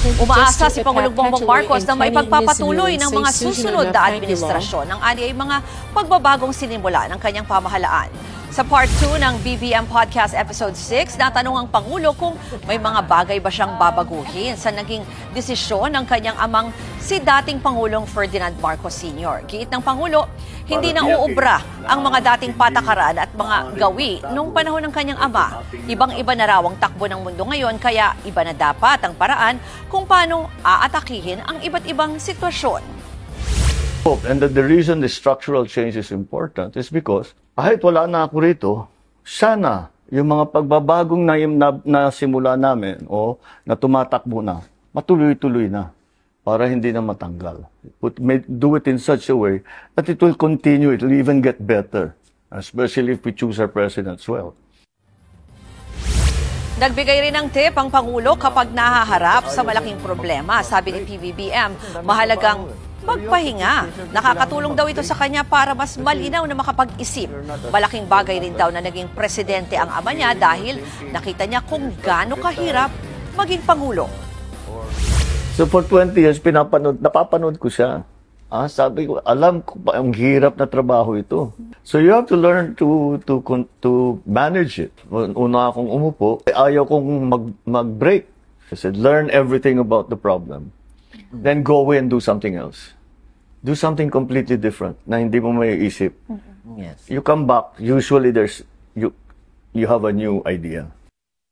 Umaasa si Pangulong Bongbong Marcos na maipagpapatuloy ng mga susunod na administrasyon ng ani ay mga pagbabagong sinimula ng kanyang pamahalaan. Sa Part 2 ng BBM Podcast Episode 6, natanong ang Pangulo kung may mga bagay ba siyang babaguhin sa naging desisyon ng kanyang amang si dating Pangulong Ferdinand Marcos Sr. Giit ng Pangulo, hindi na uubra ang mga dating patakaran at mga gawi nung panahon ng kanyang ama. Ibang-iba na raw ang takbo ng mundo ngayon, kaya iba na dapat ang paraan kung paano aatakihin ang iba't ibang sitwasyon. And the reason the structural change is important is because kahit wala na ako rito, sana yung mga pagbabagong nasimula namin o na tumatakbo na, matuloy-tuloy na para hindi na matanggal. Do it in such a way that it will continue, it will even get better, especially if we choose our presidents well. Nagbigay rin ng tip ang Pangulo kapag nahaharap sa malaking problema. Sabi ni PBBM, mahalagang magpahinga. Nakakatulong daw ito sa kanya para mas malinaw na makapag-isip. Malaking bagay rin daw na naging presidente ang ama niya dahil nakita niya kung gaano kahirap maging Pangulo. So for 20 years, napapanood ko siya. Sabi ko, alam ko pa ang hirap na trabaho ito. So you have to learn to manage it. Una akong umupo, ayaw kong mag-break. I said, learn everything about the problem. Then go away and do something else. Do something completely different na hindi mo may isip. Yes. You come back, usually you have a new idea.